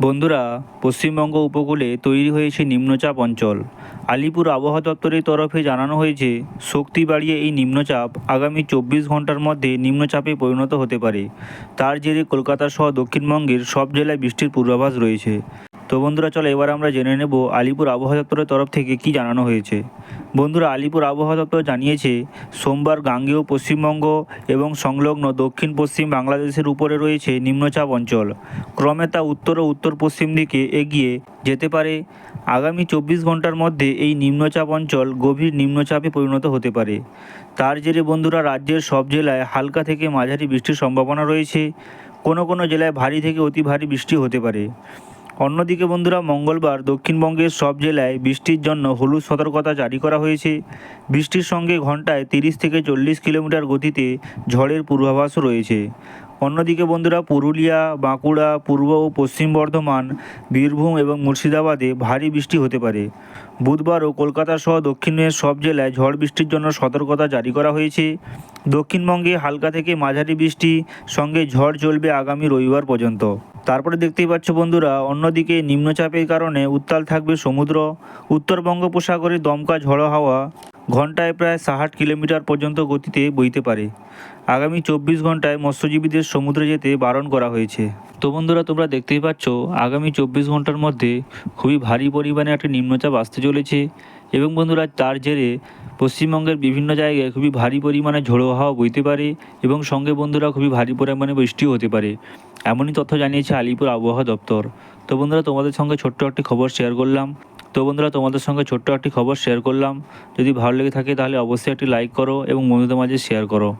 বন্ধুরা, পশ্চিমবঙ্গ উপকূলে তৈরি হয়েছে নিম্নচাপ অঞ্চল। আলিপুর আবহাওয়া দপ্তরের তরফে জানানো হয়েছে, শক্তি বাড়িয়ে এই নিম্নচাপ আগামী 24 ঘন্টার মধ্যে নিম্নচাপে পরিণত হতে পারে। তার জেরে কলকাতা সহ দক্ষিণবঙ্গের সব জেলায় বৃষ্টির পূর্বাভাস রয়েছে। তো বন্ধুরা, চলো এবার আমরা জেনে নেব আলিপুর আবহাওয়া দপ্তরের তরফ থেকে কী জানানো হয়েছে। বন্ধুরা, আলিপুর আবহাওয়া দপ্তর জানিয়েছে, সোমবার গাঙ্গেয় পশ্চিমবঙ্গ এবং সংলগ্ন দক্ষিণ পশ্চিম বাংলাদেশের উপরে রয়েছে নিম্নচাপ অঞ্চল। ক্রমে তা উত্তর ও উত্তর পশ্চিম দিকে এগিয়ে যেতে পারে। আগামী 24 ঘন্টার মধ্যে এই নিম্নচাপ অঞ্চল গভীর নিম্নচাপে পরিণত হতে পারে। তার জেরে বন্ধুরা, রাজ্যের সব জেলায় হালকা থেকে মাঝারি বৃষ্টির সম্ভাবনা রয়েছে। কোনো কোনো জেলায় ভারী থেকে অতি ভারী বৃষ্টি হতে পারে। অন্যদিকে বন্ধুরা, মঙ্গলবার দক্ষিণবঙ্গের সব জেলায় বৃষ্টির জন্য হলুদ সতর্কতা জারি করা হয়েছে। বৃষ্টির সঙ্গে ঘন্টায় 30 থেকে 40 কিলোমিটার গতিতে ঝড়ের পূর্বাভাসও রয়েছে। অন্যদিকে বন্ধুরা, পুরুলিয়া, বাঁকুড়া, পূর্ব ও পশ্চিম বর্ধমান, বীরভূম এবং মুর্শিদাবাদে ভারী বৃষ্টি হতে পারে। বুধবারও কলকাতা সহ দক্ষিণের সব জেলায় ঝড় বৃষ্টির জন্য সতর্কতা জারি করা হয়েছে। দক্ষিণবঙ্গে হালকা থেকে মাঝারি বৃষ্টি সঙ্গে ঝড় চলবে আগামী রবিবার পর্যন্ত। তারপরে দেখতেই পাচ্ছ বন্ধুরা, অন্যদিকে নিম্নচাপের কারণে উত্তাল থাকবে সমুদ্র। উত্তর বঙ্গোপসাগরে দমকা ঝড়ো হাওয়া ঘন্টায় প্রায় 60 কিলোমিটার পর্যন্ত গতিতে বইতে পারে। আগামী 24 ঘন্টায় মৎস্যজীবীদের সমুদ্রে যেতে বারণ করা হয়েছে। তো বন্ধুরা, তোমরা দেখতেই পাচ্ছ, আগামী 24 ঘন্টার মধ্যে খুবই ভারী পরিমাণে একটা নিম্নচাপ আসতে চলেছে। এবং বন্ধুরা, তার জেরে পশ্চিমবঙ্গের বিভিন্ন জায়গায় খুবই ভারী পরিমাণে ঝোড়ো হাওয়া বইতে পারে এবং সঙ্গে বন্ধুরা খুবই ভারী পরিমাণে বৃষ্টিও হতে পারে। এমনই তথ্য জানিয়েছে আলিপুর আবহাওয়া দপ্তর। তো বন্ধুরা, তোমাদের সঙ্গে ছোট্ট একটি খবর শেয়ার করলাম। যদি ভালো লেগে থাকে তাহলে অবশ্যই একটি লাইক করো এবং বন্ধুদের মাঝে শেয়ার করো।